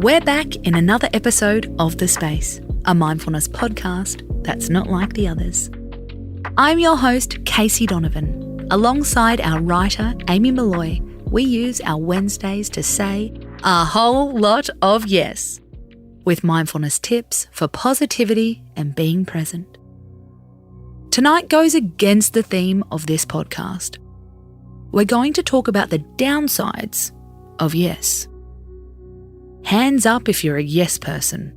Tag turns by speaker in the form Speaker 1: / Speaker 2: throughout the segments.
Speaker 1: We're back in another episode of The Space, a mindfulness podcast that's not like the others. I'm your host, Casey Donovan. Alongside our writer, Amy Malloy, we use our Wednesdays to say a whole lot of yes, with mindfulness tips for positivity and being present. Tonight goes against the theme of this podcast. We're going to talk about the downsides of yes. Hands up if you're a yes person.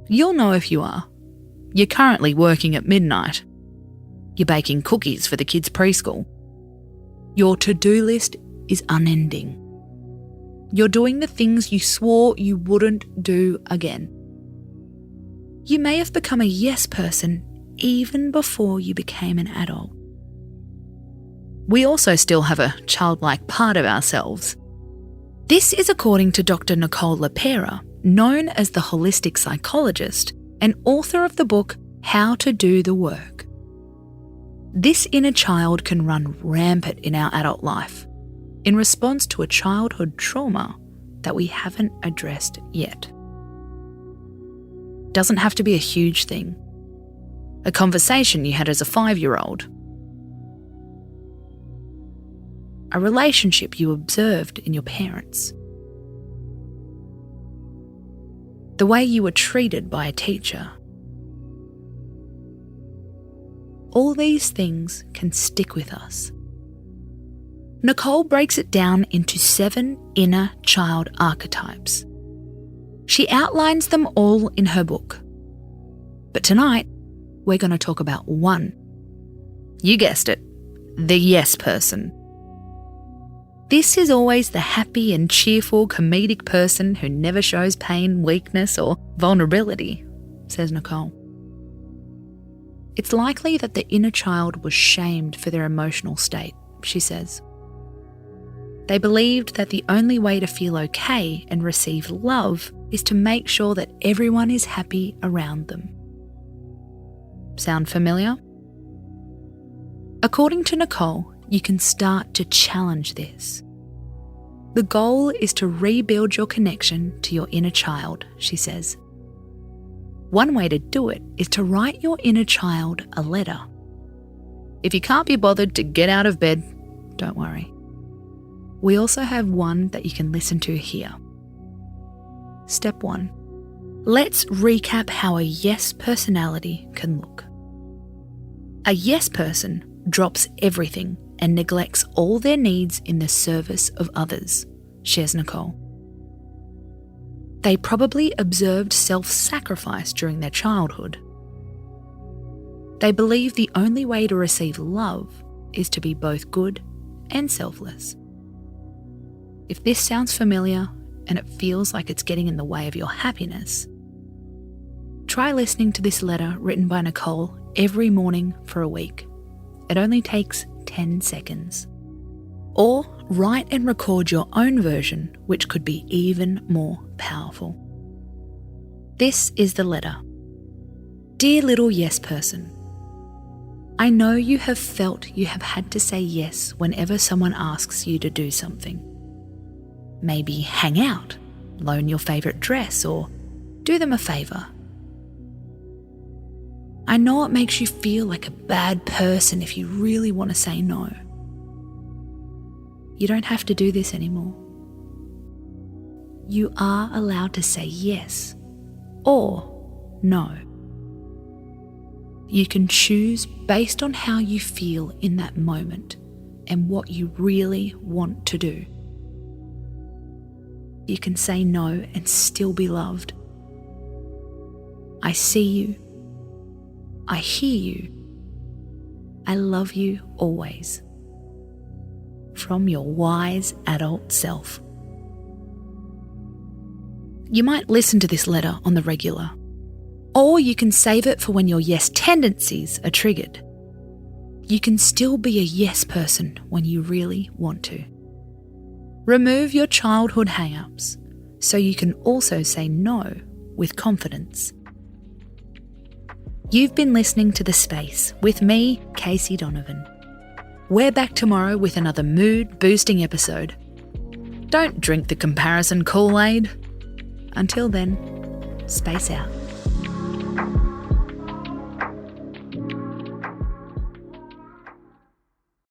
Speaker 1: You'll know if you are. You're currently working at midnight. You're baking cookies for the kids' preschool. Your to-do list is unending. You're doing the things you swore you wouldn't do again. You may have become a yes person even before you became an adult. We also still have a childlike part of ourselves. This is according to Dr. Nicole LaPera, known as the holistic psychologist and author of the book How to Do the Work. This inner child can run rampant in our adult life in response to a childhood trauma that we haven't addressed yet. Doesn't have to be a huge thing. A conversation you had as a 5-year-old. A relationship you observed in your parents. The way you were treated by a teacher. All these things can stick with us. Nicole breaks it down into 7 inner child archetypes. She outlines them all in her book. But tonight, we're going to talk about one. You guessed it, the yes person. This is always the happy and cheerful comedic person who never shows pain, weakness, or vulnerability, says Nicole. It's likely that the inner child was shamed for their emotional state, she says. They believed that the only way to feel okay and receive love is to make sure that everyone is happy around them. Sound familiar? According to Nicole, you can start to challenge this. The goal is to rebuild your connection to your inner child, she says. One way to do it is to write your inner child a letter. If you can't be bothered to get out of bed, don't worry. We also have one that you can listen to here. Step 1. Let's recap how a yes personality can look. A yes person drops everything and neglects all their needs in the service of others, shares Nicole. They probably observed self-sacrifice during their childhood. They believe the only way to receive love is to be both good and selfless. If this sounds familiar and it feels like it's getting in the way of your happiness, try listening to this letter written by Nicole every morning for a week. It only takes 10 seconds. Or write and record your own version, which could be even more powerful. This is the letter. Dear little yes person, I know you have felt you have had to say yes whenever someone asks you to do something. Maybe hang out, loan your favourite dress, or do them a favour. I know it makes you feel like a bad person if you really want to say no. You don't have to do this anymore. You are allowed to say yes or no. You can choose based on how you feel in that moment and what you really want to do. You can say no and still be loved. I see you. I hear you. I love you always. From your wise adult self. You might listen to this letter on the regular, or you can save it for when your yes tendencies are triggered. You can still be a yes person when you really want to. Remove your childhood hang-ups so you can also say no with confidence. You've been listening to The Space with me, Casey Donovan. We're back tomorrow with another mood-boosting episode. Don't drink the comparison Kool-Aid. Until then, space out.